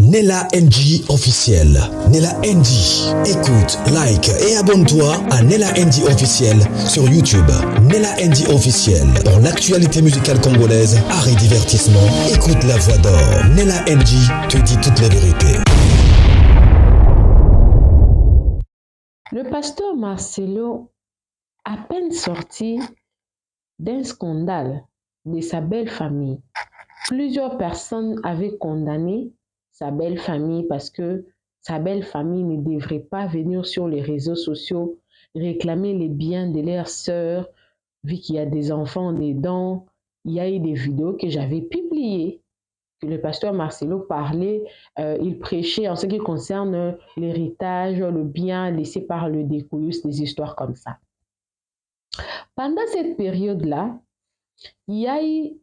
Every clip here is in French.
Nella NG officiel. Nella NG. Écoute, like et abonne-toi à Nella NG officiel sur YouTube. Nella NG officiel. Pour l'actualité musicale congolaise, art et divertissement, écoute la voix d'or. Nella NG te dit toute la vérité. Le pasteur Marcelo, à peine sorti d'un scandale de sa belle famille, plusieurs personnes avaient condamné sa belle famille parce que sa belle famille ne devrait pas venir sur les réseaux sociaux réclamer les biens de leur sœur, vu qu'il y a des enfants dedans. Il y a eu des vidéos que j'avais publiées, que le pasteur Marcelo parlait, il prêchait en ce qui concerne l'héritage, le bien laissé par le découlus, des histoires comme ça. Pendant cette période-là, il y a eu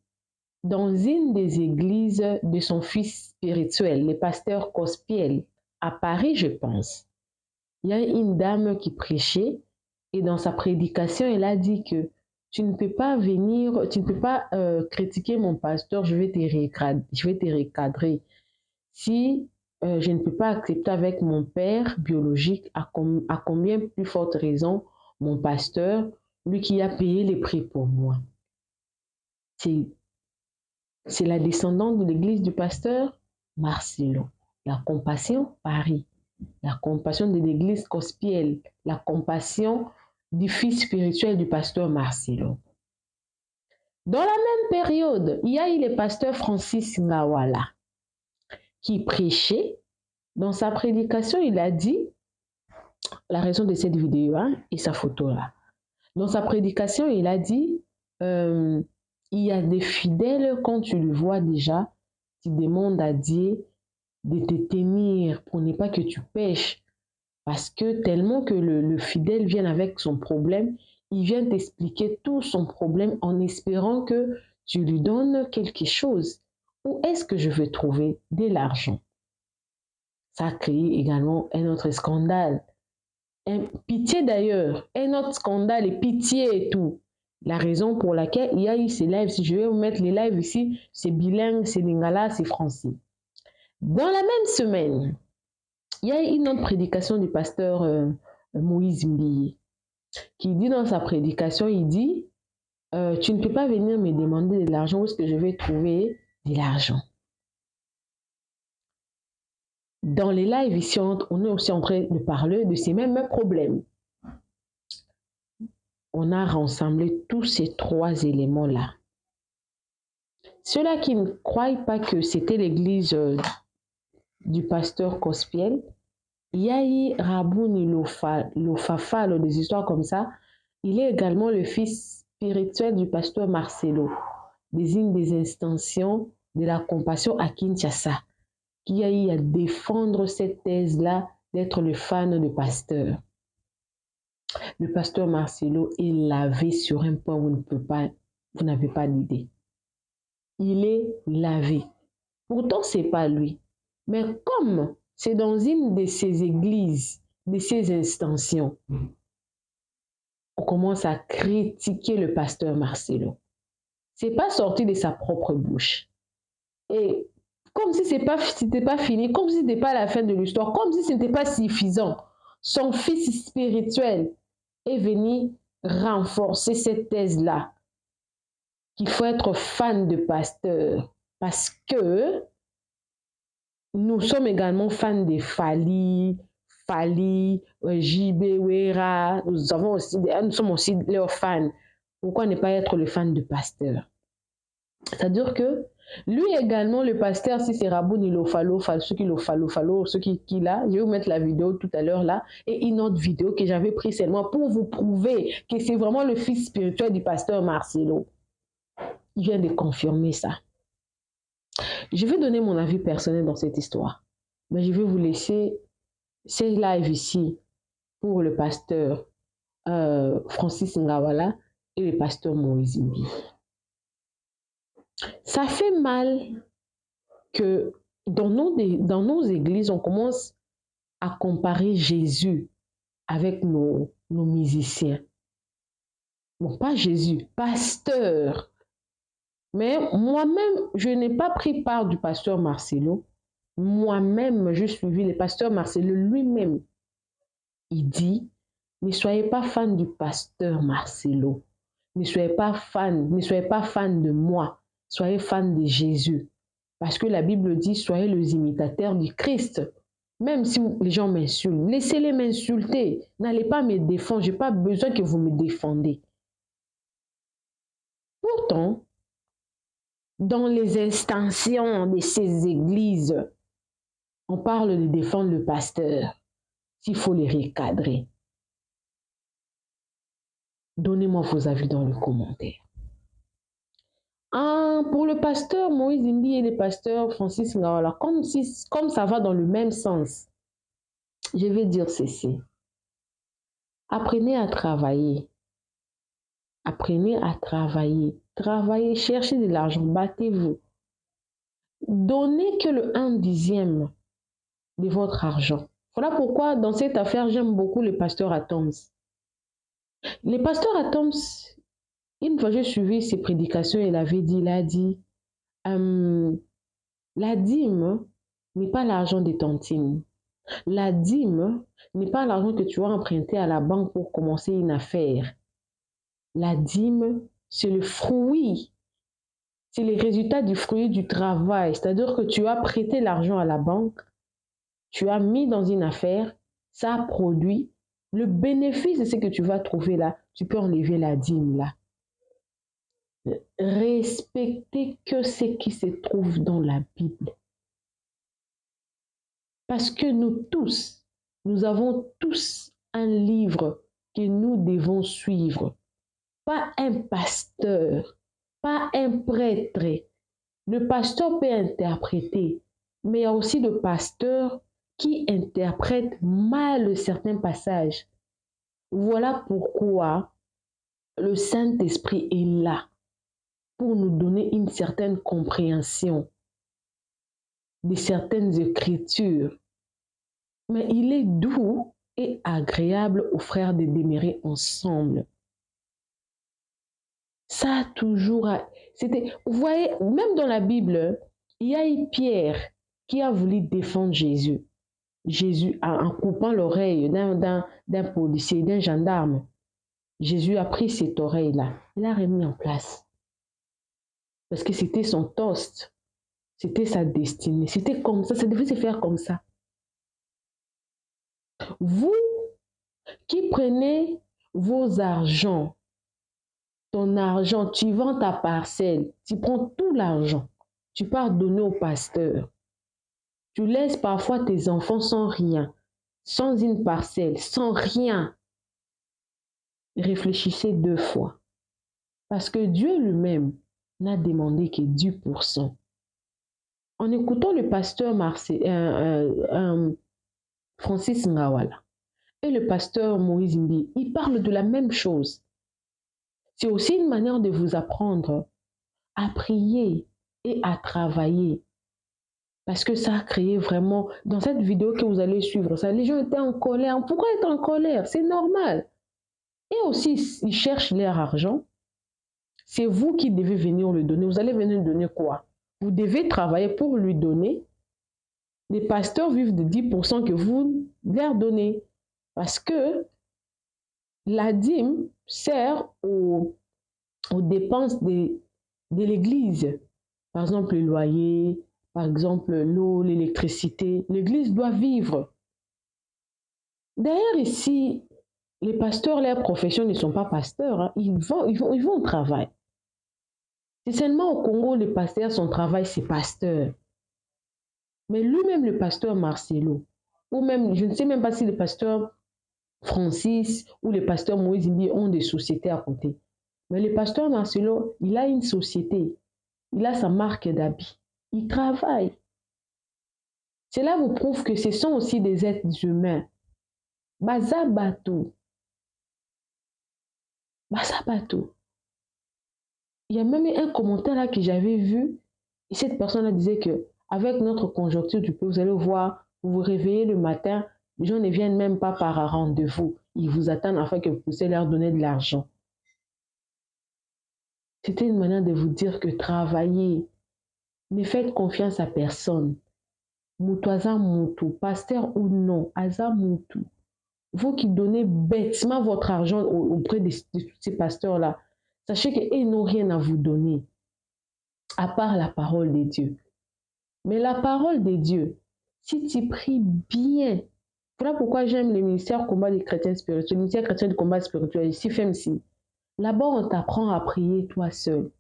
dans une des églises de son fils spirituel, le pasteur Cospiel, à Paris, je pense, il y a une dame qui prêchait et dans sa prédication, elle a dit que tu ne peux pas venir, tu ne peux pas critiquer mon pasteur, je vais te recadrer. Si je ne peux pas accepter avec mon père biologique, à combien plus forte raison mon pasteur, lui qui a payé les prix pour moi. C'est la descendante de l'église du pasteur Marcelo, la compassion Paris, la compassion de l'église Cospiel, la compassion du fils spirituel du pasteur Marcelo. Dans la même période, il y a eu le pasteur Francis Ngawala qui prêchait. Dans sa prédication, il a dit, la raison de cette vidéo et sa photo là, dans sa prédication, il a dit, il y a des fidèles, quand tu le vois déjà, tu demandes à Dieu de te tenir pour ne pas que tu pêches. Parce que tellement que le fidèle vient avec son problème, il vient t'expliquer tout son problème en espérant que tu lui donnes quelque chose. Où est-ce que je vais trouver de l'argent? Ça a créé également un autre scandale. Pitié d'ailleurs, un autre scandale et pitié et tout. La raison pour laquelle il y a eu ces lives, si je vais vous mettre les lives ici, c'est bilingue, c'est lingala, c'est français. Dans la même semaine, il y a une autre prédication du pasteur Moïse Mbiye qui dit dans sa prédication, il dit, tu ne peux pas venir me demander de l'argent, où est-ce que je vais trouver de l'argent? Dans les lives ici, on est aussi en train de parler de ces mêmes problèmes. On a rassemblé tous ces trois éléments-là. Ceux-là qui ne croient pas que c'était l'église du pasteur Cospiel, il y a eu Rabouni Lofafalo, des histoires comme ça. Il est également le fils spirituel du pasteur Marcelo, désigne des extensions de la compassion à Kinshasa, qui a eu à défendre cette thèse-là d'être le fan du pasteur. Le pasteur Marcelo est lavé sur un point où vous n'avez pas d'idée. Il est lavé. Pourtant, ce n'est pas lui. Mais comme c'est dans une de ces églises, de ces extensions, on commence à critiquer le pasteur Marcelo. Ce n'est pas sorti de sa propre bouche. Et comme si ce n'était pas fini, comme si ce n'était pas la fin de l'histoire, comme si ce n'était pas suffisant, son fils spirituel est venu renforcer cette thèse-là, qu'il faut être fan de pasteur, parce que nous sommes également fans de Fali, JB Wera, nous sommes aussi leurs fans. Pourquoi ne pas être le fan de pasteur? C'est-à-dire que lui également, le pasteur, si c'est Raboun, il ceux qui là, je vais vous mettre la vidéo tout à l'heure là, et une autre vidéo que j'avais prise seulement pour vous prouver que c'est vraiment le fils spirituel du pasteur Marcelo. Il vient de confirmer ça. Je vais donner mon avis personnel dans cette histoire, mais je vais vous laisser ces lives ici pour le pasteur Francis Ngawala et le pasteur Moïse Mbiye. Ça fait mal que dans nos églises, on commence à comparer Jésus avec nos musiciens. Bon, pas Jésus, pasteur. Mais moi-même, je n'ai pas pris part du pasteur Marcelo, Moi-même, je suivi le pasteur Marcelo lui-même. Il dit, ne soyez pas fan du pasteur Marcelo. Ne soyez pas fan de moi. Soyez fan de Jésus. Parce que la Bible dit, soyez les imitateurs du Christ. Même si les gens m'insultent, laissez-les m'insulter. N'allez pas me défendre. Je n'ai pas besoin que vous me défendez. Pourtant, dans les extensions de ces églises, on parle de défendre le pasteur. S'il faut les recadrer. Donnez-moi vos avis dans les commentaires. Pour le pasteur Moïse Imbi et le pasteur Francis Ngawala, comme ça va dans le même sens, je vais dire ceci. Apprenez à travailler. Apprenez à travailler. Travaillez, cherchez de l'argent, battez-vous. Donnez que le 1/10 de votre argent. Voilà pourquoi dans cette affaire, j'aime beaucoup le pasteur Atoms. Le pasteur Atoms, une fois j'ai suivi ses prédications, il a dit, la dîme n'est pas l'argent des tontines. La dîme n'est pas l'argent que tu vas emprunter à la banque pour commencer une affaire. La dîme, c'est le fruit, c'est le résultat du fruit du travail. C'est-à-dire que tu as prêté l'argent à la banque, tu as mis dans une affaire, ça a produit. Le bénéfice de ce que tu vas trouver là, tu peux enlever la dîme là. Respectez que ce qui se trouve dans la Bible. Parce que nous avons tous un livre que nous devons suivre. Pas un pasteur, pas un prêtre. Le pasteur peut interpréter, mais il y a aussi le pasteur qui interprète mal certains passages. Voilà pourquoi le Saint-Esprit est là pour nous donner une certaine compréhension de certaines écritures. Mais il est doux et agréable aux frères de demeurer ensemble. Ça a toujours... Vous voyez, même dans la Bible, il y a eu Pierre qui a voulu défendre Jésus. Jésus, en coupant l'oreille d'un policier, d'un gendarme. Jésus a pris cette oreille-là. Il l'a remis en place. Parce que c'était son toast. C'était sa destinée. C'était comme ça. Ça devait se faire comme ça. Vous qui prenez vos argents, ton argent, tu vends ta parcelle, tu prends tout l'argent, tu pars donner au pasteur. Tu laisses parfois tes enfants sans rien, sans une parcelle, sans rien. Réfléchissez 2 fois. Parce que Dieu lui-même n'a demandé que 10%. En écoutant le pasteur Francis Ngawala et le pasteur Moïse Imbi, ils parlent de la même chose. C'est aussi une manière de vous apprendre à prier et à travailler. Parce que ça a créé vraiment, dans cette vidéo que vous allez suivre, ça, les gens étaient en colère. Pourquoi être en colère? C'est normal. Et aussi, ils cherchent leur argent. C'est vous qui devez venir le donner. Vous allez venir le donner quoi? Vous devez travailler pour lui donner. Les pasteurs vivent de 10% que vous leur donnez. Parce que la dîme sert aux dépenses de l'église. Par exemple, le loyer, par exemple, l'eau, l'électricité. L'église doit vivre. D'ailleurs, ici, les pasteurs, leurs professions ne sont pas pasteurs. Hein. Ils vont au travail. C'est seulement au Congo, les pasteurs, son travail, c'est pasteur. Mais lui-même, le pasteur Marcelo, ou même, je ne sais même pas si le pasteur Francis ou le pasteur Moïse Imbi ont des sociétés à côté. Mais le pasteur Marcelo, il a une société. Il a sa marque d'habits. Il travaille. Cela vous prouve que ce sont aussi des êtres humains. Bazabato. Bazabato. Il y a même un commentaire là que j'avais vu. Et cette personne-là disait que avec notre conjoncture du peu, vous allez voir, vous vous réveillez le matin, les gens ne viennent même pas par rendez-vous. Ils vous attendent afin que vous puissiez leur donner de l'argent. C'était une manière de vous dire que travaillez. Ne faites confiance à personne. Mutu aza mutu, pasteur ou non, aza mutu. Vous qui donnez bêtement votre argent auprès de tous ces pasteurs-là, sachez qu'ils n'ont rien à vous donner, à part la parole de Dieu. Mais la parole de Dieu, si tu pries bien, voilà pourquoi j'aime le ministère combat des chrétiens spirituels, le ministère chrétien de combat spirituel, ici, FEMC. Là-bas, on t'apprend à prier toi seul.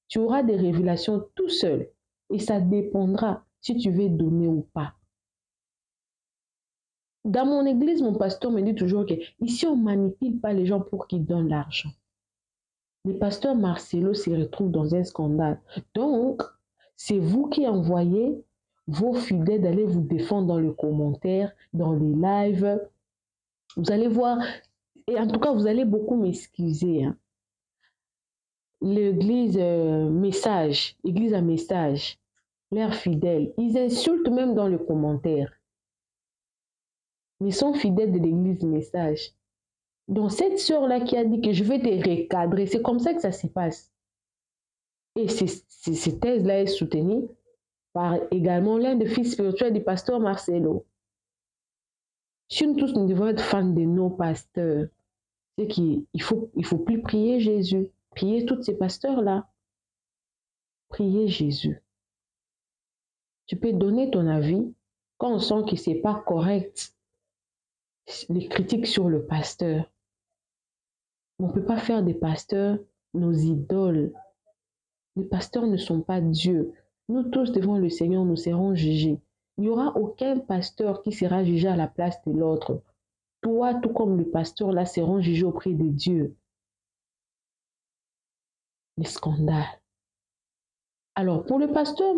Tu auras des révélations tout seul. Et ça dépendra si tu veux donner ou pas. Dans mon église, mon pasteur me dit toujours que ici, on ne manipule pas les gens pour qu'ils donnent l'argent. Le pasteur Marcelo se retrouve dans un scandale. Donc, c'est vous qui envoyez vos fidèles d'aller vous défendre dans les commentaires, dans les lives. Vous allez voir, et en tout cas, vous allez beaucoup m'excuser. Hein. L'église message, église à message, leurs fidèles, ils insultent même dans les commentaires. Mais ils sont fidèles de l'église message. Donc cette sœur-là qui a dit que je vais te recadrer, c'est comme ça que ça se passe. Et ces thèses-là est soutenue par également l'un des fils spirituels du pasteur Marcelo. Si nous tous nous devons être fans de nos pasteurs, c'est qu'il faut plus prier Jésus, prier tous ces pasteurs-là. Prier Jésus. Tu peux donner ton avis quand on sent que ce n'est pas correct. Les critiques sur le pasteur. On ne peut pas faire des pasteurs nos idoles. Les pasteurs ne sont pas Dieu. Nous tous devant le Seigneur, nous serons jugés. Il n'y aura aucun pasteur qui sera jugé à la place de l'autre. Toi, tout comme le pasteur, là, seront jugés auprès de Dieu. Les scandales. Alors, pour le pasteur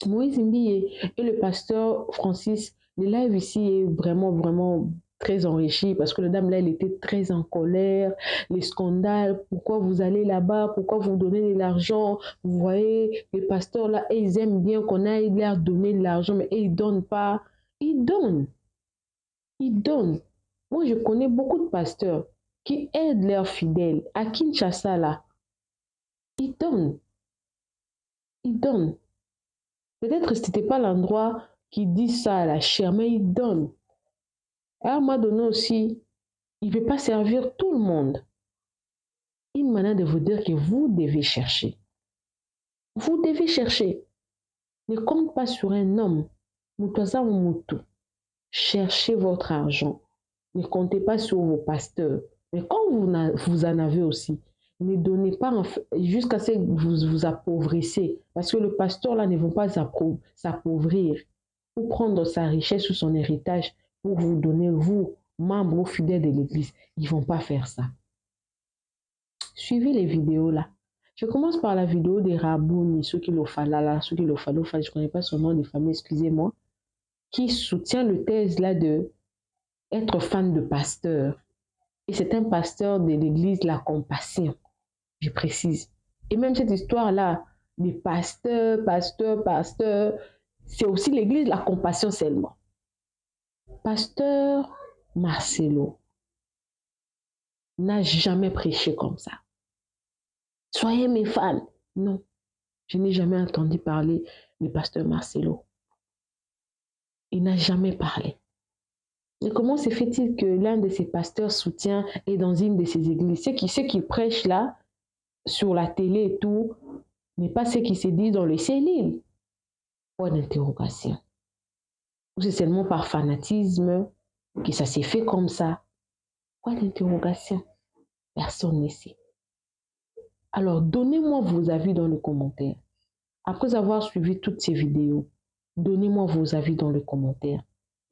Moïse Mbiye et le pasteur Francis, le live ici est vraiment très enrichi parce que la dame là, elle était très en colère, les scandales, pourquoi vous allez là-bas, pourquoi vous donnez de l'argent, vous voyez, les pasteurs là, ils aiment bien qu'on aille leur donner de l'argent, mais ils ne donnent pas, ils donnent. Moi, je connais beaucoup de pasteurs qui aident leurs fidèles à Kinshasa là, ils donnent. Peut-être que ce n'était pas l'endroit qui dit ça à la chair, mais il donne. À un moment donné aussi, il ne veut pas servir tout le monde. Une manière de vous dire que vous devez chercher. Vous devez chercher. Ne compte pas sur un homme. Cherchez votre argent. Ne comptez pas sur vos pasteurs. Mais quand vous en avez aussi, ne donnez pas jusqu'à ce que vous vous appauvrissez. Parce que le pasteur là ne va pas s'appauvrir pour prendre sa richesse ou son héritage pour vous donner, vous, membres ou fidèles de l'église. Ils ne vont pas faire ça. Suivez les vidéos là. Je commence par la vidéo de Rabouni, je ne connais pas son nom de famille, excusez-moi, qui soutient le thèse là de être fan de pasteur. Et c'est un pasteur de l'église La Compassion, je précise. Et même cette histoire-là, des pasteurs, c'est aussi l'église La Compassion seulement. Pasteur Marcelo n'a jamais prêché comme ça. Soyez mes fans. Non, je n'ai jamais entendu parler du pasteur Marcelo. Il n'a jamais parlé. Et comment se fait-il que l'un de ces pasteurs soutient et dans une de ces églises? Ce qui prêche là, sur la télé et tout, n'est pas ce qui se dit dans les cellules. Point d'interrogation. Ou c'est seulement par fanatisme que ça s'est fait comme ça. Point d'interrogation. Personne ne sait. Alors, donnez-moi vos avis dans les commentaires. Après avoir suivi toutes ces vidéos, donnez-moi vos avis dans les commentaires.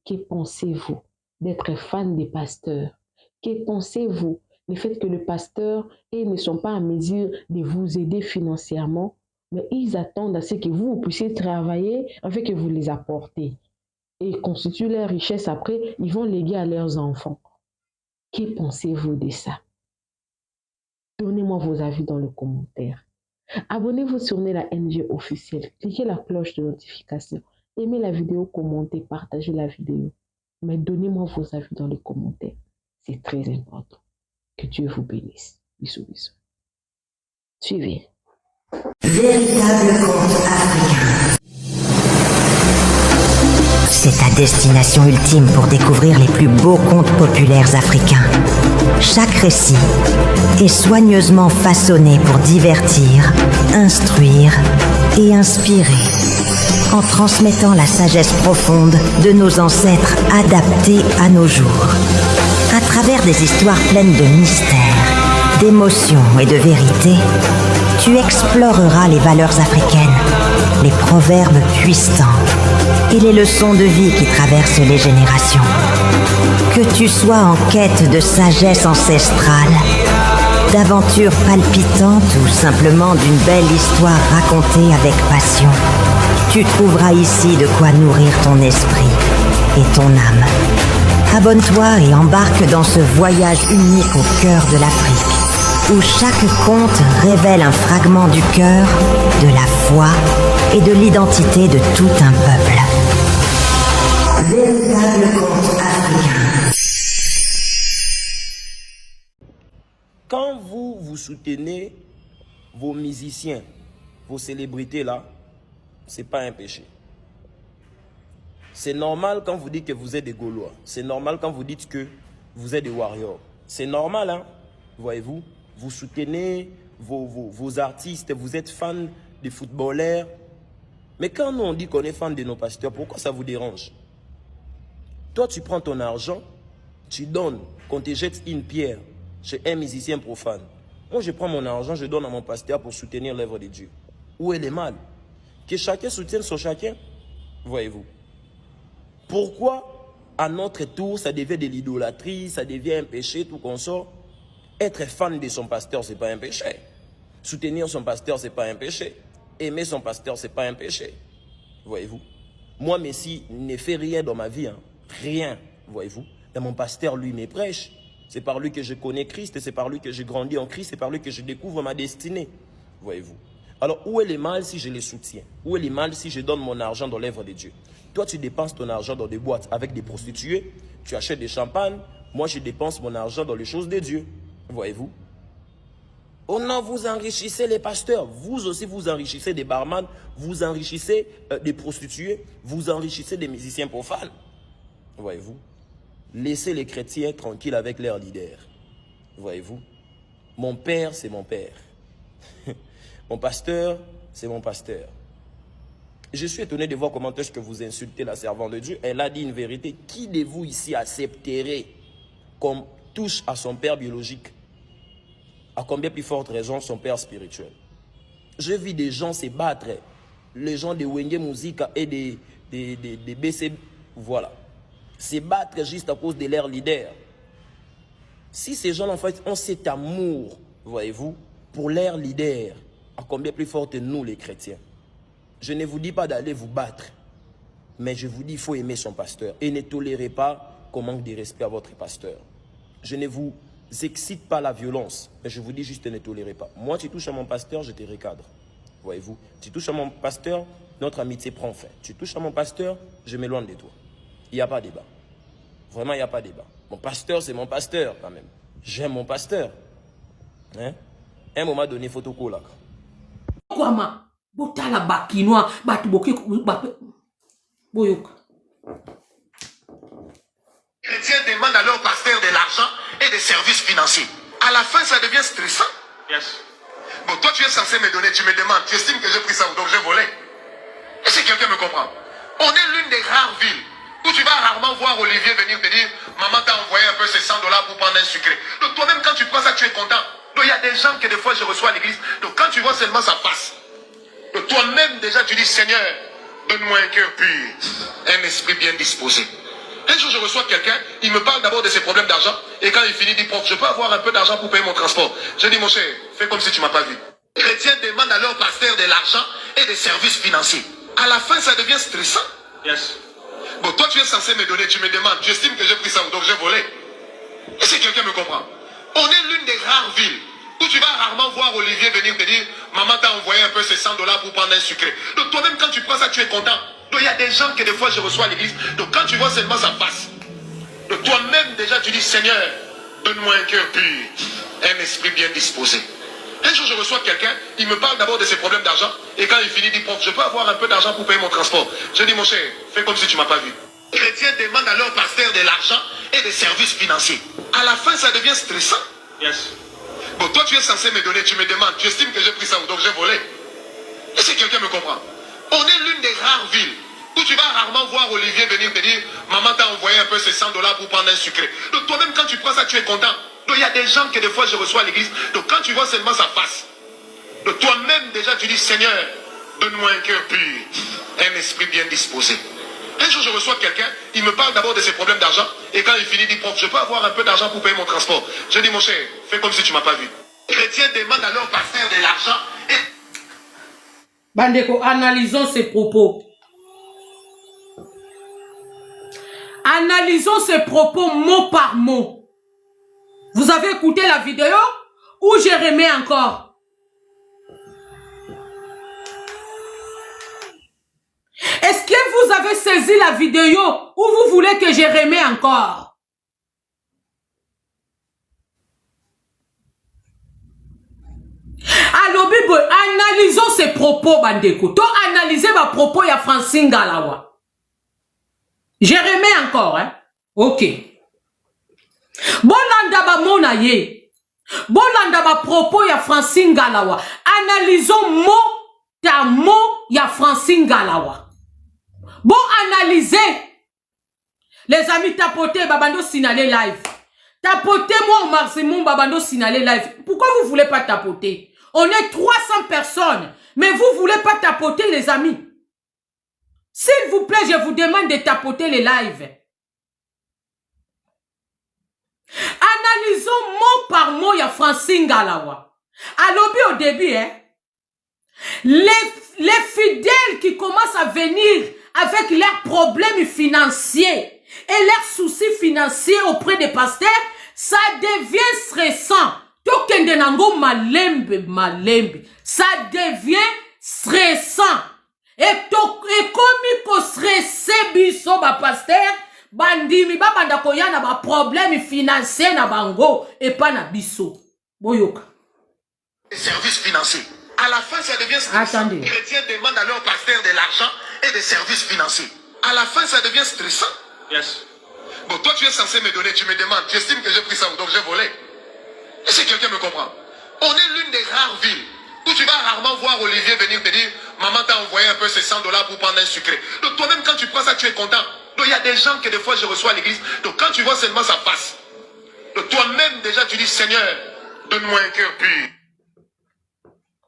Que pensez-vous d'être fan des pasteurs? Que pensez-vous du fait que le pasteur, ils ne sont pas en mesure de vous aider financièrement, mais ils attendent à ce que vous puissiez travailler afin que vous les apportez. Et constituent leur richesse après, ils vont léguer à leurs enfants. Que pensez-vous de ça? Donnez-moi vos avis dans les commentaires. Abonnez-vous sur Nella NG officiel. Cliquez la cloche de notification. Aimez la vidéo, commentez, partagez la vidéo. Mais donnez-moi vos avis dans les commentaires. C'est très important. Que Dieu vous bénisse. Bisous, bisous. Suivez. Véritable conte africain. c'est ta destination ultime pour découvrir les plus beaux contes populaires africains. Chaque récit est soigneusement façonné pour divertir, instruire et inspirer, en transmettant la sagesse profonde de nos ancêtres adaptée à nos jours. À travers des histoires pleines de mystères, d'émotions et de vérité, tu exploreras les valeurs africaines, les proverbes puissants et les leçons de vie qui traversent les générations. Que tu sois en quête de sagesse ancestrale, d'aventures palpitantes ou simplement d'une belle histoire racontée avec passion, tu trouveras ici de quoi nourrir ton esprit et ton âme. Abonne-toi et embarque dans ce voyage unique au cœur de l'Afrique, où chaque conte révèle un fragment du cœur, de la foi et de l'identité de tout un peuple. Véritable conte africain. Quand vous soutenez vos musiciens, vos célébrités là, c'est pas un péché. C'est normal quand vous dites que vous êtes des Gaulois. C'est normal quand vous dites que vous êtes des warriors. C'est normal, hein, voyez-vous. Vous soutenez vos artistes, vous êtes fan des footballeurs. Mais quand nous on dit qu'on est fan de nos pasteurs, pourquoi ça vous dérange? Toi, tu prends ton argent, tu donnes, qu'on te jette une pierre chez un musicien profane. Moi, je prends mon argent, je donne à mon pasteur pour soutenir l'œuvre de Dieu. Où est le mal? Que chacun soutienne son chacun, voyez-vous. Pourquoi, à notre tour, ça devient de l'idolâtrie, ça devient un péché, tout qu'on sort? Être fan de son pasteur, ce n'est pas un péché. Soutenir son pasteur, ce n'est pas un péché. Aimer son pasteur, ce n'est pas un péché. Voyez-vous. Moi, Messi, ne fait rien dans ma vie. Hein. Rien, voyez-vous. Et mon pasteur, lui, me prêche. C'est par lui que je connais Christ, c'est par lui que j'ai grandi en Christ, c'est par lui que je découvre ma destinée. Voyez-vous. Alors, où est le mal si je les soutiens? Où est le mal si je donne mon argent dans l'œuvre de Dieu? Toi, tu dépenses ton argent dans des boîtes avec des prostituées, tu achètes des champagnes. Moi, je dépense mon argent dans les choses de Dieu. Voyez-vous. Oh non, vous enrichissez les pasteurs. Vous aussi, vous enrichissez des barman, vous enrichissez des prostituées, vous enrichissez des musiciens profanes. Voyez-vous. Laissez les chrétiens tranquilles avec leurs leaders. Voyez-vous. Mon père, c'est mon père. Mon pasteur, c'est mon pasteur. Je suis étonné de voir comment est-ce que vous insultez la servante de Dieu. Elle a dit une vérité. Qui de vous ici accepterait qu'on touche à son père biologique? À combien plus forte raison son père spirituel? Je vis des gens se battre. Les gens de Wenge Musica et des BC, voilà. Se battre juste à cause de leur leader. Si ces gens en fait ont cet amour, voyez-vous, pour leur leader, à combien plus forte nous les chrétiens? Je ne vous dis pas d'aller vous battre, mais je vous dis qu'il faut aimer son pasteur et ne tolérez pas qu'on manque de respect à votre pasteur. Je ne vous excite pas la violence, mais je vous dis juste ne tolérez pas. Moi, tu touches à mon pasteur, je te recadre. Voyez-vous, tu touches à mon pasteur, notre amitié prend fin. Tu touches à mon pasteur, je m'éloigne de toi. Il n'y a pas de débat. Vraiment, il n'y a pas de débat. Mon pasteur, c'est mon pasteur quand même. J'aime mon pasteur. Hein? Un moment donné, photoko là. Kwama, botala bakinoa, batuboki, boyoka. Les chrétiens demandent à leur pasteur de l'argent et des services financiers. À la fin, ça devient stressant. Yes. Bon, toi, tu es censé me donner, tu me demandes, tu estimes que j'ai pris ça ou donc j'ai volé. Est-ce que quelqu'un me comprend? On est l'une des rares villes où tu vas rarement voir Olivier venir te dire, maman t'a envoyé un peu ces $100 pour prendre un sucré. Donc toi-même, quand tu prends ça, tu es content. Donc il y a des gens que des fois je reçois à l'église. Donc quand tu vois seulement ça passe. Donc toi-même déjà tu dis, Seigneur, donne-moi un cœur pur, un esprit bien disposé. Un jour je reçois quelqu'un, il me parle d'abord de ses problèmes d'argent. Et quand il finit, il dit, prof, je peux avoir un peu d'argent pour payer mon transport. Je dis, mon cher, fais comme si tu ne m'as pas vu. Les chrétiens demandent à leur pasteur de l'argent et des services financiers. À la fin, ça devient stressant. Yes. Bon, toi, tu es censé me donner, tu me demandes, tu estimes que j'ai pris ça ou donc j'ai volé. Est-ce que quelqu'un me comprend? On est l'une des rares villes où tu vas rarement voir Olivier venir te dire, maman t'a envoyé un peu ces $100 pour prendre un sucré. Donc toi-même, quand tu prends ça, tu es content. Donc il y a des gens que des fois je reçois à l'église. Donc quand tu vois seulement ça passe. Donc toi-même déjà tu dis, Seigneur, donne-moi un cœur pur, un esprit bien disposé. Un jour je reçois quelqu'un, il me parle d'abord de ses problèmes d'argent. Et quand il finit, il dit, prof, je peux avoir un peu d'argent pour payer mon transport. Je dis, mon cher, fais comme si tu ne m'as pas vu. Les chrétiens demandent à leur pasteur de l'argent et des services financiers. À la fin, ça devient stressant. Yes. Bon, toi, tu es censé me donner, tu me demandes, tu estimes que j'ai pris ça ou donc j'ai volé. Est-ce que quelqu'un me comprend? On est l'une des rares villes où tu vas rarement voir Olivier venir te dire, maman t'a envoyé un peu ces $100 pour prendre un sucré. Donc toi-même, quand tu prends ça, tu es content. Donc il y a des gens que des fois je reçois à l'église. Donc quand tu vois seulement sa face, donc toi-même déjà tu dis, Seigneur, donne-moi un cœur pur, un esprit bien disposé. Un jour je reçois quelqu'un, il me parle d'abord de ses problèmes d'argent, et quand il finit, il dit, prof, je peux avoir un peu d'argent pour payer mon transport. Je dis, mon cher, fais comme si tu ne m'as pas vu. Les chrétiens demandent à leur pasteur de l'argent et... Bandeko, analysons ces propos. Analysons ces propos mot par mot. Vous avez écouté la vidéo ou j'ai remis encore? Est-ce que vous avez saisi la vidéo ou vous voulez que je remets encore? Alors, Bibo, analysons ces propos, Bandeko. To analyser ma propos, il y a Francine Galawa. Je remets encore, hein? Ok. Bolanda ba mona ye. Bolanda ba propos ya Francine Galawa. Analysons mot ta mot ya Francine Galawa. Bon analyser. Les amis, tapotez babando signalé live. Tapotez-moi au maximum babando signalé live. Pourquoi vous voulez pas tapoter? On est 300 personnes. Mais vous voulez pas tapoter les amis. S'il vous plaît, je vous demande de tapoter les lives. Analysons mot par mot, il y a Francine Galawa. Alors, au début, hein, les fidèles qui commencent à venir avec leurs problèmes financiers et leurs soucis financiers auprès des pasteurs, ça devient stressant. Ça devient stressant. Et comme stressé biso ba pasteur bandimi ba banda koyana ba problème financier na bango et pas na biso boyoka. Services financiers. À la fin, ça devient stressant. Attendez. Les chrétiens demandent à leur pasteur de l'argent et des services financiers. À la fin, ça devient stressant. Yes. Bon, toi, tu es censé me donner, tu me demandes, tu estimes que j'ai pris ça ou donc j'ai volé. Est-ce que quelqu'un me comprend? On est l'une des rares villes où tu vas rarement voir Olivier venir te dire, maman t'a envoyé un peu ces $100 pour prendre un sucré. Donc toi-même, quand tu prends ça, tu es content. Donc il y a des gens que des fois je reçois à l'église. Donc quand tu vois seulement sa face, donc toi-même déjà tu dis, Seigneur, donne-moi un cœur pur.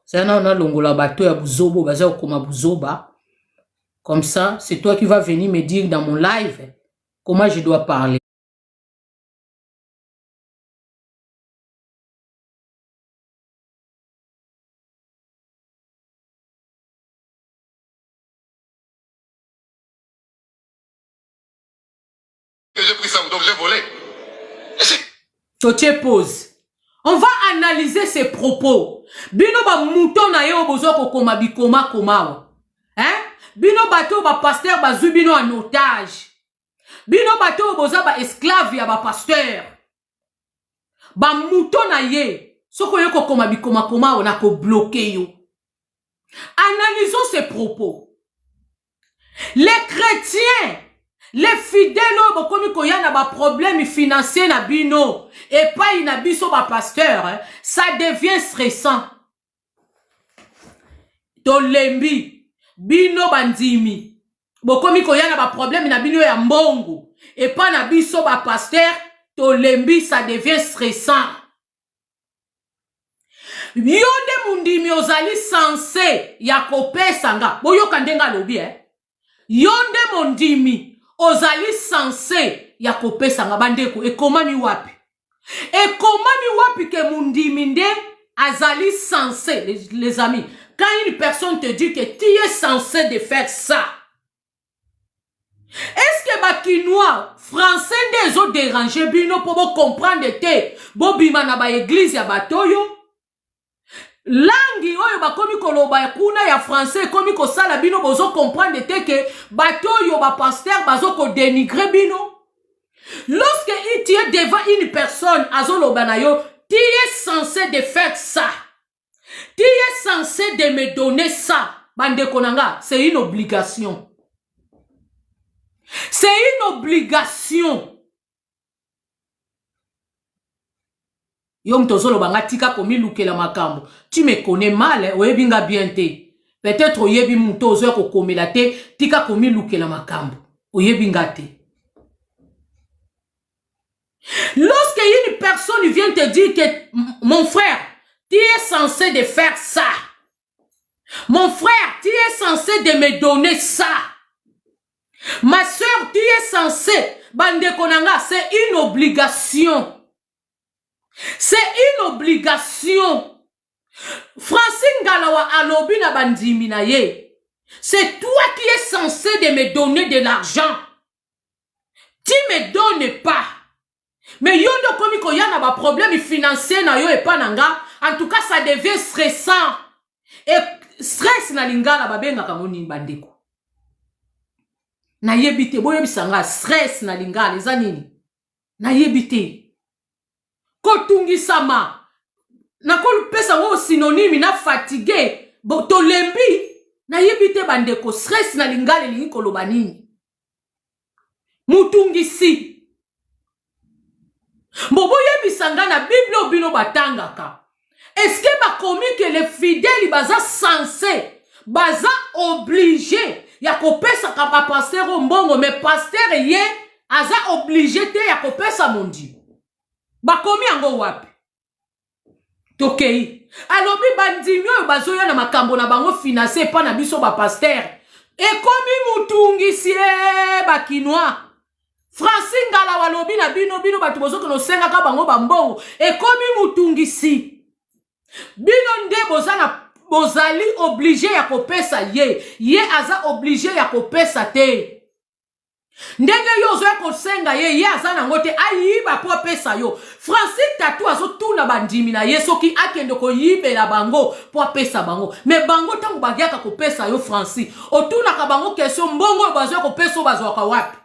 C'est un longola bateau ya buzobo, baza okoma buzoba. Comme ça, c'est toi qui vas venir me dire dans mon live comment je dois parler. Que j'ai pris ça ou donc j'ai volé. Toche pause. On va analyser ses propos. Bino ba mouton na yo bozo kokoma bikoma komao. Hein? Bino bato ba pasteur ba zubino en otage. Bino bato bozo ba esclave ya ba pasteur. Ba mouton na ye. Soko yo kokoma bikoma komao na ko bloquer yo. Analysons ses propos. Les chrétiens, les fidèles bokomi koyana ba problème financier na bino et pas ina biso ba pasteur, hein, ça devient stressant. Tolembi bino bandimi bokomi koyana ba problème na bino ya mbongo et pas na biso ba pasteur, tolembi ça devient stressant. Yonde mundimi ozali censé ya kopesa nga boyoka ndenga lobi yonde mondimi ozali censé ya kopesa nga bandeko ekomami wapi ke mundimi nde azali censé les amis. Quand une personne te dit que tu es censé de faire ça, est-ce que bakinois français nde ont dérangé bino pour comprendre te bobima na ba église ya batoyo langi oyo bakomi koloba kuna ya français komi ko sala bino bozo comprendre te que batoyo ba pasteur bazo ko dénigrer bino. Lorsque tu es devant une personne azoloba na yo, tu es censé de faire ça, tu es censé de me donner ça. Bande konanga, c'est une obligation. C'est une obligation. Yom tozolo banga tika komi lukela makambo. Tu me connais mal, oyebinga bien te. Peut-être oyebi muto ozo ko komela te, tika komi lukela makambo. Oyebinga te. Lorsque une personne vient te dire que mon frère, tu es censé de faire ça. Mon frère, tu es censé de me donner ça. Ma soeur, tu es censé, bande konanga, c'est une obligation. C'est une obligation. Francine Galawa alobi na bandimi na ye. C'est toi qui es censé de me donner de l'argent. Tu me donnes pas. Mais yondo komi ko yana ba problème financier na yo et pas nanga. En tout cas, ça devient stressant. Et stress na lingala babenga kamoni bandeko. Na yebite boyo bisanga stress na lingala eza nini? Na yebite. Kotungi sama. Na kolu pesa wo synonyme na fatigué. Boto lembi. Na yebite bandeko stress na lingala lingi koloba nini? Mutungi si. Bobo yebisanga na Bible obino batangaka. Est-ce que ba commis que les fidèles baza censé, baza obligé, ya kopesa kapa pasteur mbongo, mais pasteur ye, aza obligé te ya kopesa mondi. Ba commis ango wapi? Tokei. Alobi bandimyo bazoya na makambo na bango financé pa na biso ba pasteur. E komi mutungi sie ba kinois. Francine Galawa lobi na bino batu bozo kono senga ka bango bambongo. E komi mutungisi. Bino nde bozali obligé ya kopesa ye. Ye aza obligé ya kopesa te. Ndenge yo zo ya kosenga ye aza nango te ayiba po pesa yo. Francine tatu azo tuna bandimi na ye soki akende ko yibela bango po pesa bango. Me bango tangu bagiaka kopesa yo Francine. Otuna ka bango question mbongo bazo ya kopesa bazo ka wapi?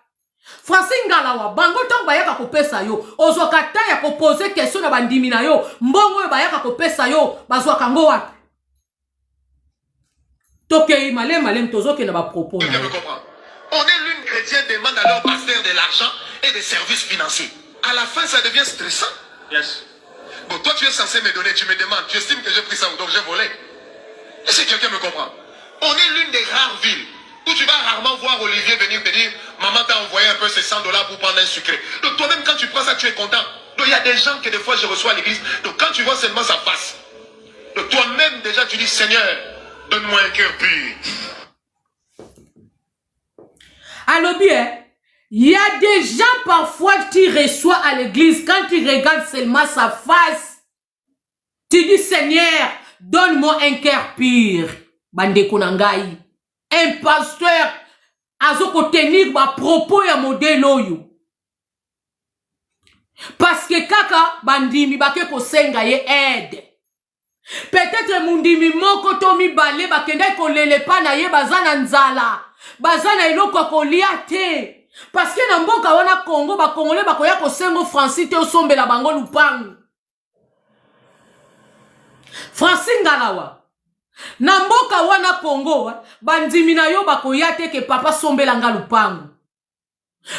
Francine Galawa bango tangu bayaka kopesa yo. Ozo kata ya ko poser question na bandimi na yo. Mbongo bayaka kopesa yo bazo kango wapi? Tokei malem tozoke na ba propos na. On est l'une chrétienne demande à leur pasteur de l'argent et des services financiers. À la fin, ça devient stressant. Yes. Bon, toi, tu es censé me donner, tu me demandes, tu estimes que j'ai pris ça ou donc j'ai volé. Est-ce que quelqu'un me comprend? On est l'une des rares villes où tu vas rarement voir Olivier venir te dire, maman t'a envoyé un peu ces $100 pour prendre un sucré. Donc toi-même, quand tu prends ça, tu es content. Donc il y a des gens que des fois je reçois à l'église. Donc quand tu vois seulement sa face, donc toi-même déjà tu dis, Seigneur, donne-moi un cœur pur. Alors bien, il y a des gens parfois qui reçoivent à l'église, quand tu regardes seulement sa face, tu dis Seigneur, donne-moi un cœur pur. Bande konangai. Un pasteur a zo tenir ba propos ya modèle oyo. Parce que kaka bandimi bake ko senga ye aide. Peut-être mundimi moko to mi balé bakenda ko lele pa na ye bazana nzala. Bazana iloko kolia te. Parce que na mboka wana Congo ba Congolais bakoya ko sengo Francine te osombela bango lupangu. Francine Galawa. Na mboka wana Congo bandimi na yo bakoya te ke papa sombela nga lupangu.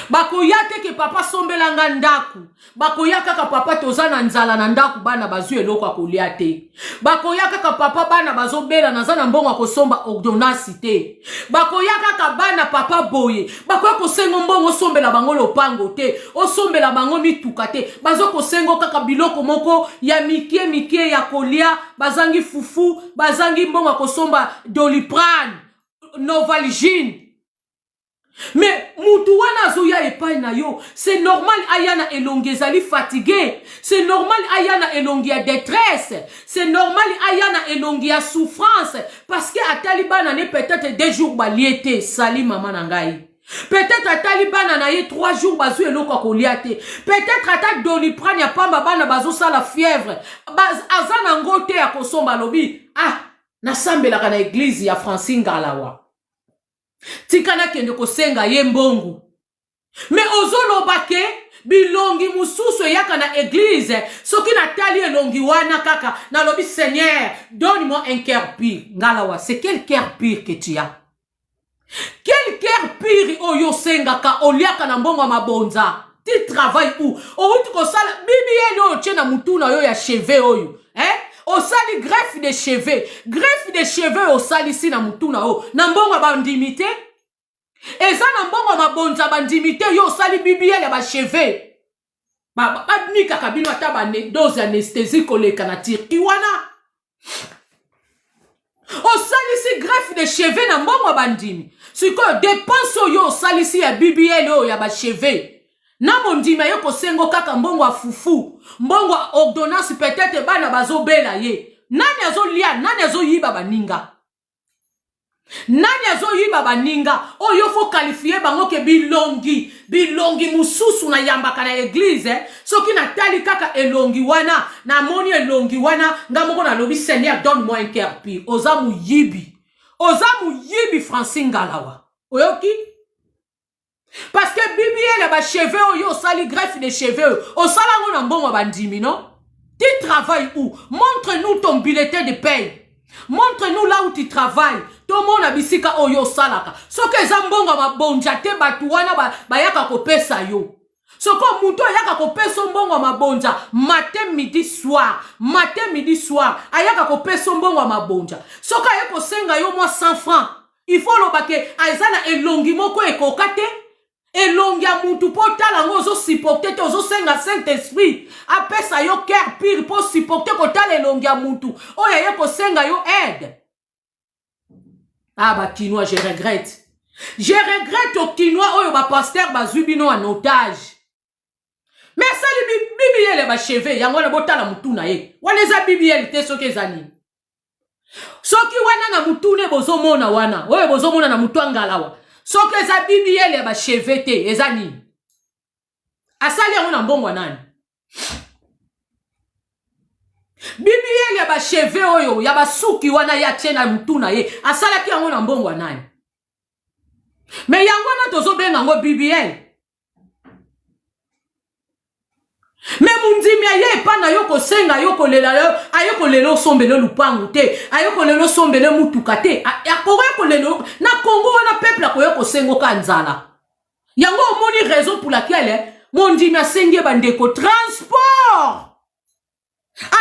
Bakoya te ke papa sombela nga ndaku. Bakoya kaka papa tozana nzala na ndaku bana bazu eloko akolia te. Bakoya kaka papa bana bazobela na zana mbongo akosomba ordonnance te. Bakoya kaka bana papa boye. Bakoya kosengo mbongo sombela bango lopango te. Osombela bango mituka te. Bazo kosengo kaka biloko moko ya mikie ya kolia. Bazangi fufu. Bazangi mbongo akosomba Doliprane. Novalgine. Mais Moutouana Zoya et pas na yo. C'est normal ayana elongezali fatigué. C'est normal ayana elongia détresse. C'est normal ayana elongia souffrance. Parce que à Taliban n'est peut-être 2 jours baliété. Sali maman nangai. Peut-être à Taliban anaye 3 jours bazu eloko koliate. Peut-être à ta Doliprane ya pamba bana bazo sa la fièvre. Azana ngote ya kosomba lobi. Ah, nasambela kana église ya Francine Galawa. Tikana kende kosenga ye mbongo. Mais ozolo bake bilongi mususu yaka na église. Soki na tali elongi wana kaka na lobi Seigneur, donne-moi un cœur pur. Ngalawa, c'est quel cœur pur que tu as? Quel cœur pire oyo sengaka oliaka na mbongo mabonza. Tu travailles où? Outi ko sala bibi eno tchena mutuna yo ya cheveux oyo. Au sali greffe de cheveux. Greffe de cheveux au sali si na mutuna o. Na mbongo bandimité. Et ça na mbongo mabonza bandimité yo sali bibi ya ba cheveux. Ba nika kabino ata ba dose anesthésie koleka na Turquie wana. Au salisi greffe de cheveux na mbongo bandimi. Siko dépense yo salisi ya BBL yo ya ba cheveux. Na mondima yo kosengo kaka mbongo fufu. Mbongo ordonnance peut-être bana bazobela ye. Nani azo lia, nani azo yiba baninga. Nani azo yiba baninga. Oyo fo qualifier bango ke bilongi. Bilongi mususu na yambaka na église. Soki na tali kaka elongi wana. Na moni elongi wana. Nga moko na lobi Seigneur donne-moi un cœur pire. Ozamu yibi. Ozamu yibi Francine Ngalawa. Oyoki? Parce que bibi elle ba cheveux yo sali greffe de cheveux. O salango na mbongo bandimi non? Tu travailles où? Montre-nous ton bulletin de paye. Montre-nous là où tu travailles. Tout monde abisika oyo salaka. Soke zambongo mabonja te batu wana ba yaka ko pesa yo. Soko muto yaka ko pesa mbongo mabonja matin midi soir. Matin midi soir. Ayaka ko pesa mbongo mabonja. Soka yako senga yo moi 100 francs. Il faut lobake aizana elongi moko ekokate. Elongi ya mutu po tala ngozo supporter te ozo senga Saint-Esprit. Apesa yo cœur pire po supporter ko tala elongi ya mutu. Oya yako senga yo aide. Ah bah Kinois, je regrette. Je regrette au Kinois oyo ba pasteur ba zubino en otage. Mais ça li bibiel ba cheveux yango na botala mutu na ye. Wana za bibiel te soki ezani. Soki wana na mutu ne bozo mona wana. Oyo bozo mona na mutu angalawa. Soki eza bibiel ba cheveux te ezani. Asali yango na mbongo nani? Bibiel ya ba cheveux oyo ya ba suki wana ya tena mutu na ye. Asala ki yango na mbongo nani? Mais yango na tozo benga ngo bibiel. Mais mundimi aye pa na yoko senga yoko lela yo ayoko lelo sombele lupangu te ayoko lelo sombele mutuka te akoko lelo na Congo wana peuple akoyoko sengo kanzala yango omoni raison pour laquelle mundimi asengi bandeko transport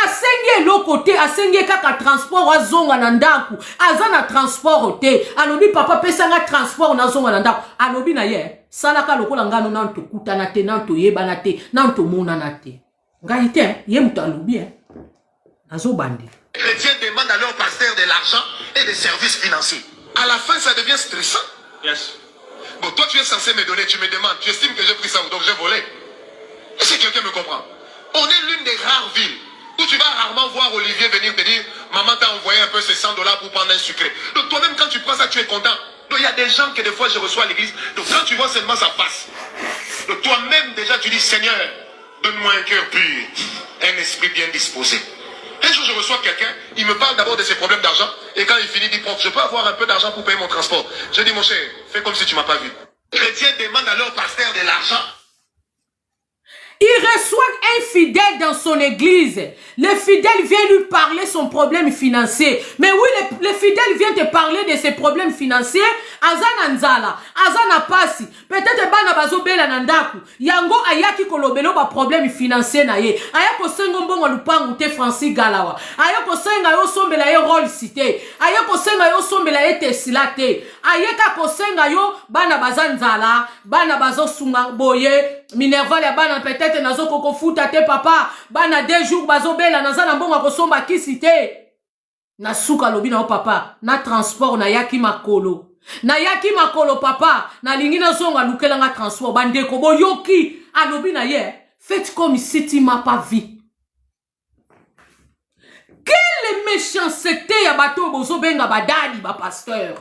asenge lokote asenge kaka transport azonga na ndaku azana transport te alobi papa pesanga transport na zonga na ndaku alobi na ye salaka lokola ngano nanto kutana te nanto yebana te nanto monana te ngai te ye mutu alobi azo bandi. Les chrétiens demandent à leur pasteur de l'argent et des services financiers. À la fin, ça devient stressant. Yes. Bon, toi, tu es censé me donner, tu me demandes, tu estimes que j'ai pris ça ou donc j'ai volé. Et si quelqu'un me comprend, on est l'une des rares villes où tu vas rarement voir Olivier venir te dire maman t'a envoyé un peu ces $100 pour prendre un sucré. Donc toi-même quand tu prends ça tu es content. Donc il y a des gens que des fois je reçois à l'église. Donc quand tu vois seulement ça passe. Donc toi-même déjà tu dis Seigneur donne-moi un cœur pur, un esprit bien disposé. Un jour je reçois quelqu'un, il me parle d'abord de ses problèmes d'argent et quand il finit il dit prof je peux avoir un peu d'argent pour payer mon transport. Je dis mon cher fais comme si tu m'as pas vu. Les chrétiens demandent à leur pasteur de l'argent. Il reçoit un fidèle dans son église. Le fidèle vient lui parler son problème financier. Mais oui, le fidèle vient te parler de ses problèmes financiers. Azana nzala, azana pasi. Peut-être bana bazo bela nandaku. Yango ayaki kolobelo ba problème financier na ye. Ayako sengo mbongo lupangu te Francis Galawa. Ayako senga yo sombela ye rôle cité. Ayako senga yo sombela ye tesila te. Ayeka ko senga yo bana bazanzala, bana bazo sunga boye. Minerval ya bana peut-être nazo koko futa te papa bana 2 jours bazo bela naza na mbongo kosomba kisi te na suka lobi na o papa na transport na yaki makolo papa na lingi na zonga lukela nga transport bandeko boyoki alobi na ye faites comme si tu m'as pas vu. Quelle méchanceté ya bato bozo benga badadi ba pasteur.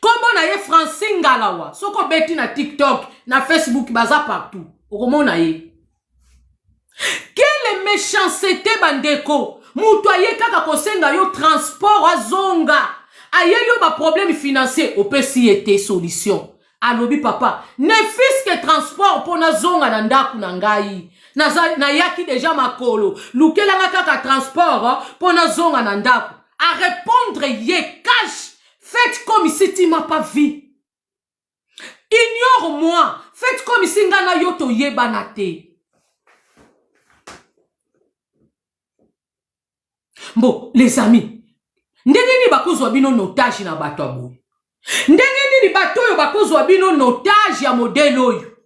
Comment na ye Francine Ngalawa soko beti na TikTok na Facebook baza partout comment na ye. Quelle méchanceté bandeko mutu aye kaka kosenga yo transport azonga aye yo ba problème financier opesi ete solution alobi papa ne fils que transport pour na zonga na ndaku na ngai na yaki déjà makolo lukela nga kaka transport pour na zonga na ndaku a répondre ye cash faites comme si tu m'as pas vu. Ignore-moi. Faites comme si ngana yoto yebanate. Bon, les amis, ndenge ni bakozwa bino notage na bato aboy. Ndenge ni bato yo bakozwa bino notage ya modèle oyo.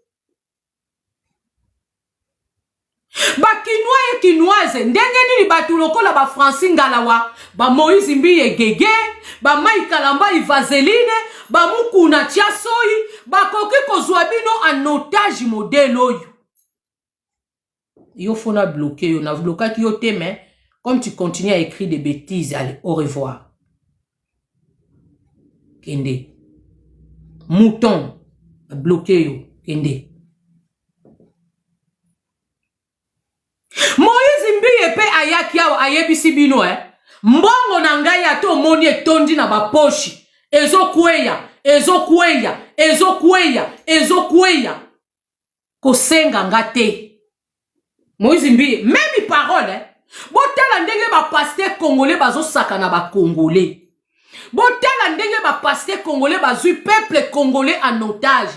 Ba kinois et kinoise, ndenge ni bato lokola ba Francine Ngalawa, ba Moïse Mbiye Gege, ba Mike Kalamba Ivazeline, ba Mukuna Tiasoi, ba koki kozwa bino en otage modèle oyo. Yo fona bloqué yo, na bloqué ki yo te mais comme tu continues à écrire des bêtises, allez, au revoir. Kende. Mouton. Bloqué yo. Kende. Moïse Mbiye pe ayaki awa ayebisi bino mbongo na ngai ato moni etondi na baposhi. Ezokweya. Kosenga ngate. Moïse Mbiye, même parole botala ndenge ba pasteur congolais bazo saka na ba congolais. Botala ndenge ba pasteur congolais bazui peuple congolais en otage.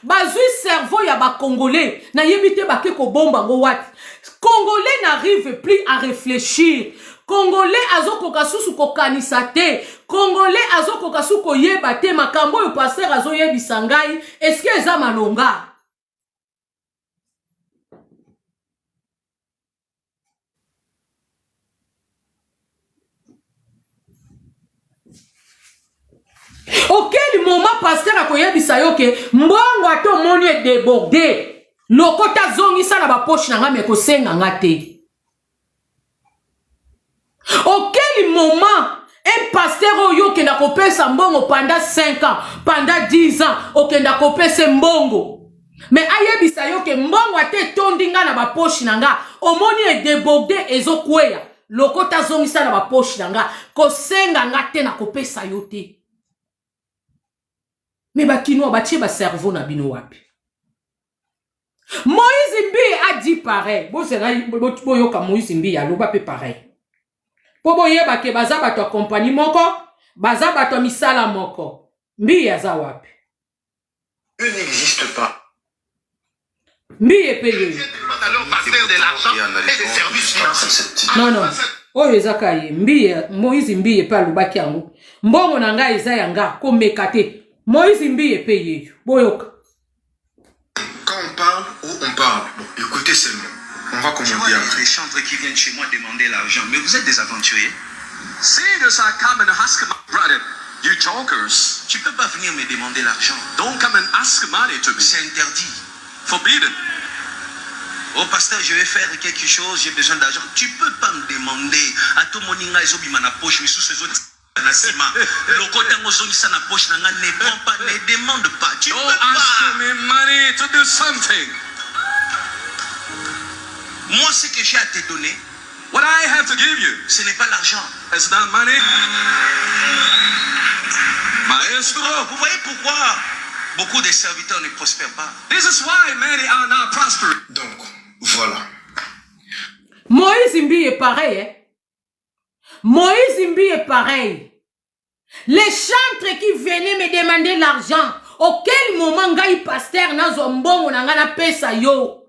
Bazui cerveau ya ba congolais na yebite ba ke ko bomba ngo wat. Congolais n'arrive plus à réfléchir. Congolais azoko kasusu ko kanisate. Congolais azoko kasusu ko yeba te makambo yo pasteur azo yebisa ngai. Est-ce que eza malonga? Auquel moment pasteur akoyebisa yo ke mbongo ato moni e débordé. Lokota zongi sa na ba poche na nga me kosenga nga te. Auquel moment un pasteur oyo ke na kopesa mbongo pendant 5 ans, pendant 10 ans, okenda kopesa mbongo. Mais ayebisa yo ke mbongo ate tondinga na ba poche na nga, omoni e débordé ezokweya. Lokota zongi sa na ba poche na nga, kosenga nga te na kopesa yo te. Mais bakino batie ba cerveau na bino wapi. Moïse Mbiye a dit pareil. Bo sera boyoka Moïse Mbiye aloba pe pareil. Po boyeba ke baza bato compagnie moko, baza bato misala moko. Mbiye aza wapi. Dieu n'existe pas. Mbiye peye. Alors pasteur de l'argent et des services financiers. Non. Oyo ezaka ye. Mbiye, Moïse Mbiye pa alobaki yango. Mbongo na nga eza yanga komeka te. Moïse Mbiye peye. Boyoka. Quand on parle ou on parle, bon, écoutez seulement. On va commenter après. Les chantres qui viennent chez moi demander l'argent. Mais vous êtes des aventuriers. Sinners are coming and ask my brother, you jokers. Tu peux pas venir me demander l'argent. Don't come and ask money to me. C'est interdit. Forbidden. Oh pasteur, je vais faire quelque chose, j'ai besoin d'argent. Tu peux pas me demander. À tout mon inga ezobi mana poche, mais sous ces autres. Le côté ça na poche nanga ne prend pas, ne demande pas. Tu Don't peux ask pas. me money to do something. Moi, ce que j'ai à te donner, What I have to give you, ce n'est pas l'argent. it's not money. Maestro, Vous voyez pourquoi beaucoup de serviteurs ne prospèrent pas? this is why many are not prospering. Donc, voilà. Moïse Mbiye pareil. Moïse Mbiye pareil. Les chantres qui venaient me demander l'argent. Auquel moment ngai pasteur nazo mbongo na nga na pesa yo.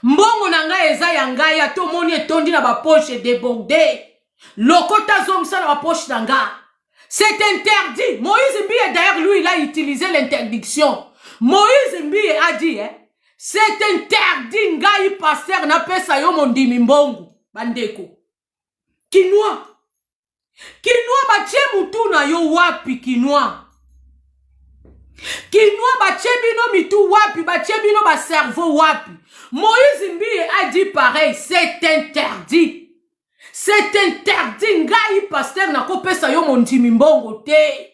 Mbongo na nga eza ya ngai ato moni etondi na ba poche débordé. Lokota zongisa na ba poche na nga. C'est interdit. Moïse Mbiye d'ailleurs lui il a utilisé l'interdiction. Moïse Mbiye a dit c'est interdit ngai pasteur na pesa yo mondimi mbongo bandeko. Kinois. Kinois batie mutu na yo wapi kinois. Kinois batie bino mitu wapi, batie bino ba cerveau wapi. Moïse Mbiye a dit pareil, c'est interdit. C'est interdit ngai pasteur na kopesa yo mondimi mbongo te.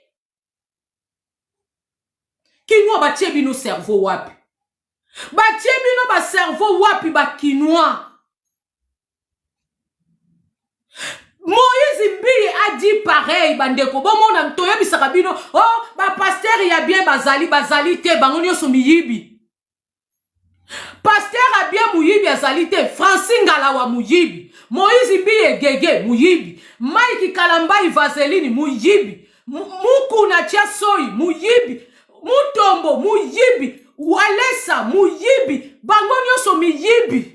Kinois batie bino cerveau wapi. Batie bino ba cerveau wapi ba kinois. Moïse Mbiye a dit pareil bandeko bomona toyebisaka bino oh ba pasteur ya bien bazali te bango nyonso miyibi. Pasteur a bien muyibi azali te. Francine Ngalawa muyibi. Moïse Mbiye Gege muyibi. Mike Kalamba Vaseline muyibi. mukuna tia soi muyibi mutombo muyibi walesa muyibi bango nyonso miyibi.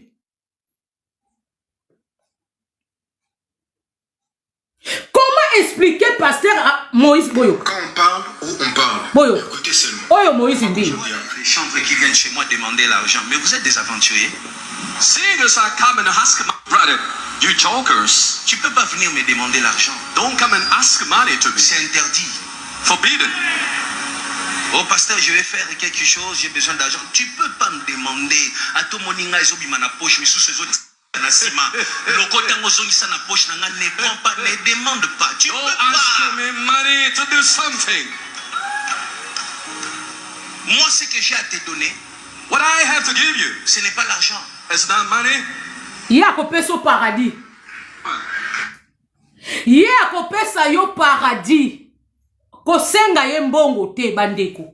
Comment expliquer pasteur à Moïse Boyo? Quand on parle ou on parle, Boyo. écoutez seulement. Oyo Moïse Mbi. Les chanvres qui viennent chez moi demander l'argent, mais vous êtes des aventuriers. Seeing I come and ask my brother, you jokers. Tu peux pas venir me demander l'argent. Don't come and ask money to me. C'est interdit. Forbidden. Oh pasteur, je vais faire quelque chose, j'ai besoin d'argent. Tu peux pas me demander. À tout moninga ils ont mis ma poche, mais sous ces autres. Le côté ngozongisa na poche nanga ne prend pas, ne demande pas. Tu peux pas. Ask me money to do something. Moi, ce que j'ai à te donner, what I have to give you, ce n'est pas l'argent. It's not money. Ya kopesa paradis. Ya kopesa yo paradis. Kosenga ye mbongo te bandeko.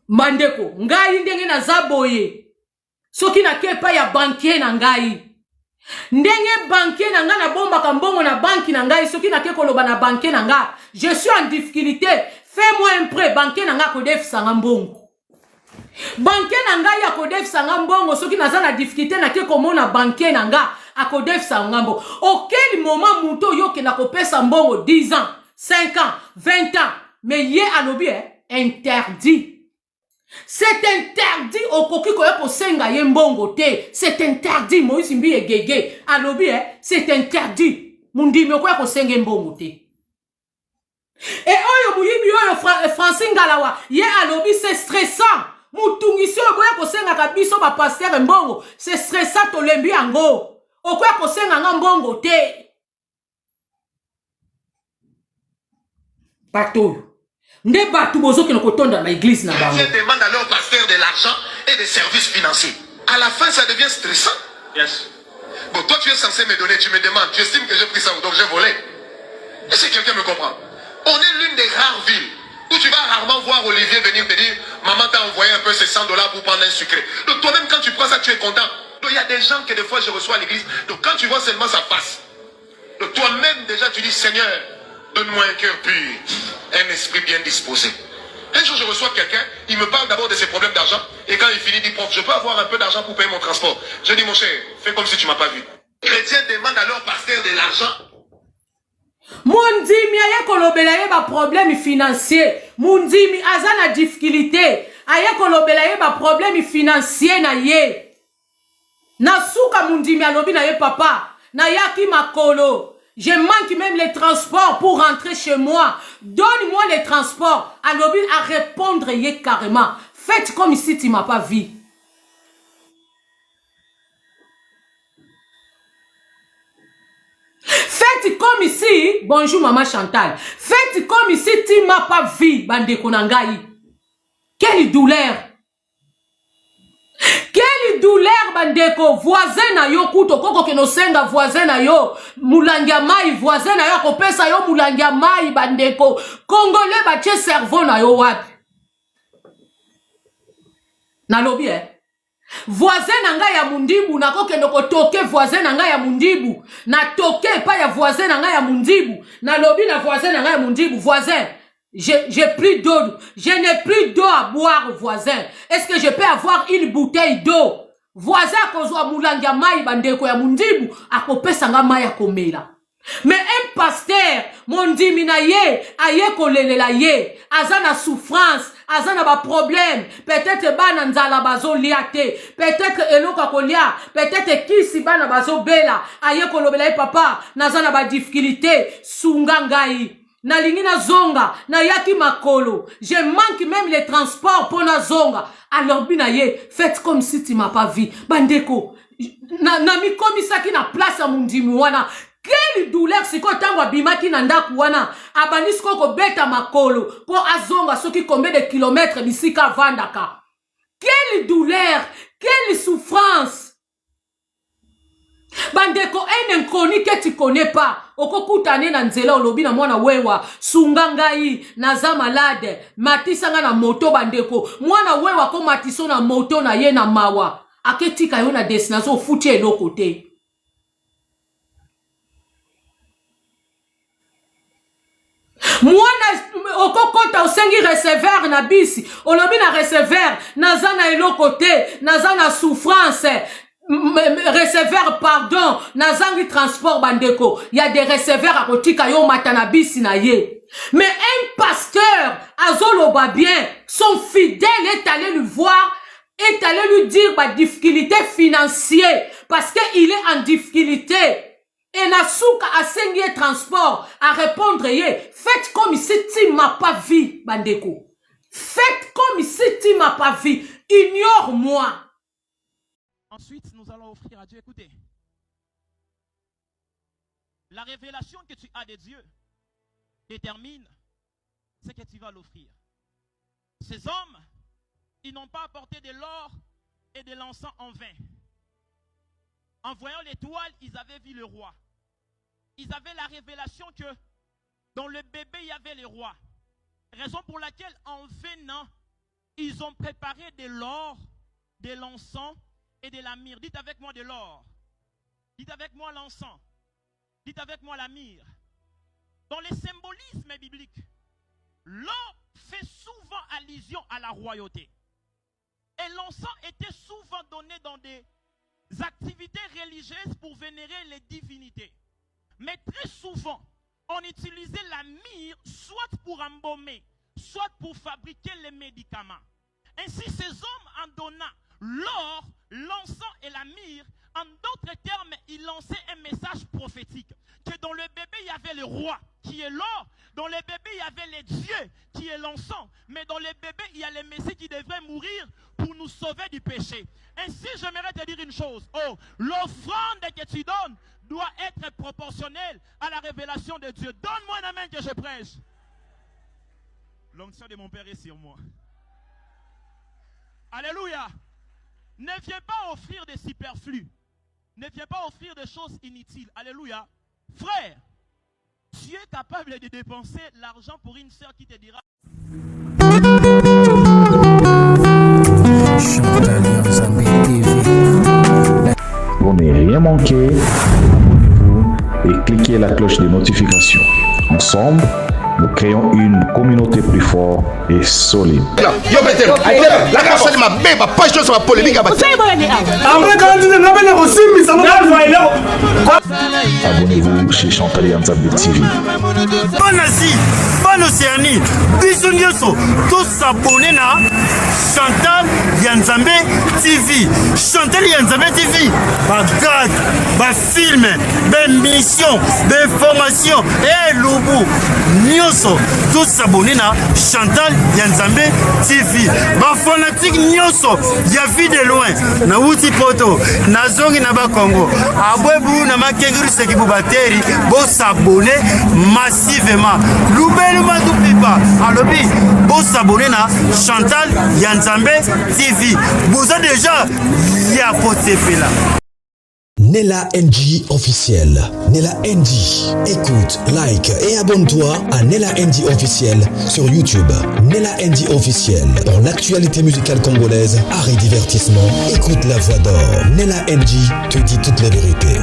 Bandeko, ngai ndenge na zaboye. Soki na kepa ya banquier na ngai. Ndenge banquier na nga na bomba kambongo na banki na ngai. Soki na ke koloba na banquier na nga. Je suis en difficulté. Fais-moi un prêt. Banquier na nga kodef sanga mbongo. Banquier na nga ya kodef sanga mbongo. Soki na za na difficulté na ke komona banquier na nga. Akodef sanga mbongo. Auquel moment muto yo ke na kopesa mbongo 10 ans, 5 ans, 20 ans. Mais yé alobi interdit. C'est interdit au koki koyo ko senga ye mbongo te. C'est interdit. Moïse Mbi e gege. Alobi c'est interdit. Mundi me koyo ko senga mbongo te. Et oyo muyibi oyo Francine Ngalawa ye alobi c'est stressant. Mutungisi oyo koyo ko senga ka biso ba pasteur mbongo. C'est stressant to lembi yango. Okoyo ko senga nga mbongo te. Bateau. Ne batu bozo qui ne cotonne dans l'église na bango. Je demande à leur pasteur de l'argent et des services financiers. À la fin, ça devient stressant. Yes. Bon, toi, tu es censé me donner, tu me demandes, tu estimes que j'ai pris ça ou donc j'ai volé. Est-ce que quelqu'un me comprend? On est l'une des rares villes où tu vas rarement voir Olivier venir te dire, maman t'a envoyé un peu ces $100 pour prendre un sucré. Donc toi-même, quand tu prends ça, tu es content. Donc il y a des gens que des fois je reçois à l'église. Donc quand tu vois seulement ça passe. Donc toi-même déjà tu dis, Seigneur, donne-moi un cœur pur, un esprit bien disposé. Un jour, je reçois quelqu'un, il me parle d'abord de ses problèmes d'argent, et quand il finit, il dit, prof, je peux avoir un peu d'argent pour payer mon transport. Je dis, mon cher, fais comme si tu ne m'as pas vu. Les chrétiens demandent à leur pasteur de l'argent. Mundimi aye kolobela ye ba problème financier. Mundimi azana difficulté. Aye kolobela ye ba problème financier na ye. Nasuka mundimi alobi na ye papa. Na yaki makolo. Je manque même les transports pour rentrer chez moi. Donne-moi les transports. Alobi à répondre ye carrément. Faites comme si tu m'as pas vu. Faites comme ici. Bonjour maman Chantal. Faites comme ici tu m'as pas vu. Bande konangai. Quelle douleur. Quelle douleur bandeko. Voisin na yo kuto koko keno senga voisin na yo. Mulangia mai voisin na yo kopesa yo mulangia mai bandeko. Congolais bache cerveau na yo wapi. Na lobi voisin na nga ya mundibu na kokendo kotoke voisin na nga ya mundibu na toke pa ya voisin na nga ya mundibu na lobi na voisin na nga ya mundibu voisin j'ai plus d'eau, je n'ai plus d'eau à boire voisin. Est-ce que je peux avoir une bouteille d'eau? Voisin kozwa mulanga mai bandeko ya mundibu akopesa nga mai akomela. Mais un pasteur, mon dimina ye, aye kolelela ye, azana souffrance, azana ba problème, peut-être bana nzala bazo liate, peut-être eloka kolia, peut-être kisi bana bazo bela, aye kolobela ye papa, nazana ba difficulté, sungangai. Na lingina zonga, na yaki makolo, je manque même les transports pour na zonga. Alors binaye, faites comme si tu m'as pas vu. Bandeko, na mi komisaki na place à mundimu wana. Quelle douleur si ko tango bimaki na ndaku wana abanisko ko beta makolo po azonga soki combien de kilomètres bisika vandaka. Quelle douleur, quelle souffrance. Bandeko un inconnu que tu connais pas okokutane na nzela olobi na mwana wewa sungangai naza malade matisanga na moto bandeko mwana wewa ko matiso na moto na ye na mawa aketika yo na destination futi eloko te. okokota osengi receveur na bisi olobi na receveur naza na eloko te naza na souffrance receveur pardon nazangi transport bandeko y a des receveurs à kotika yo mata na bisi na ye mais un pasteur azoloba bien son fidèle est allé lui voir est allé lui dire ba difficulté financière parce que il est en difficulté. Et Nasuka a saigné transport à répondre yé. Faites comme si tu m'as pas vu, Bandeko. Faites comme si tu m'as pas vu. Ignore-moi. Ensuite, nous allons offrir à Dieu. Écoutez. La révélation que tu as de Dieu détermine ce que tu vas l'offrir. Ces hommes, ils n'ont pas apporté de l'or et de l'encens en vain. En voyant l'étoile, ils avaient vu le roi. Ils avaient la révélation que dans le bébé, il y avait le roi. Raison pour laquelle, en venant, ils ont préparé de l'or, de l'encens et de la myrrhe. Dites avec moi de l'or. Dites avec moi l'encens. Dites avec moi la myrrhe. Dans le symbolisme biblique, l'or fait souvent allusion à la royauté. Et l'encens était souvent donné dans des activités religieuses pour vénérer les divinités. Mais très souvent, on utilisait la myrrhe soit pour embaumer, soit pour fabriquer les médicaments. Ainsi, ces hommes, en donnant l'or, l'encens et la myrrhe, en d'autres termes, ils lançaient un message prophétique. Que dans le bébé, il y avait le roi, qui est l'or. Dans le bébé, il y avait les dieux, qui est l'encens. Mais dans le bébé, il y a le Messie qui devrait mourir pour nous sauver du péché. Ainsi, j'aimerais te dire une chose. Oh, l'offrande que tu donnes doit être proportionnelle à la révélation de Dieu. Donne-moi un amen que je prêche. L'onction de mon Père est sur moi. Alléluia. Ne viens pas offrir des superflus. Ne viens pas offrir des choses inutiles. Alléluia. Frère, tu es capable de dépenser l'argent pour une sœur qui te dira. Pour ne rien manquer, abonnez-vous et cliquez la cloche de notification. Ensemble, nous créons une communauté plus forte et solide. Abonnez-vous chez Chantal Yanzambe TV. Bonne Asie, bonne Océanie, bisous nyoso, tous s'abonner na Chantal Yanzambe TV. Chantal Yanzambe TV, bagad, film, mission, information, et loubou, nyoso, tous s'abonner na Chantal Yanzambe TV. Ba fanatique nyoso, ya vie de loin, na wuti poto, na zongi na ba Congo, abwebu na makenguru seki bubateri, bo s'abonner massivement. Loubelu Madoupipa, alobi, bo s'abonner na Chantal Yanzambe TV. Vous avez déjà ya potepe là. Nella NG officiel. Nella NG. Écoute, like et abonne-toi à Nella NG officiel sur YouTube. Nella NG officiel. Pour l'actualité musicale congolaise, art et divertissement, écoute la voix d'or. Nella NG te dit toutes les vérités.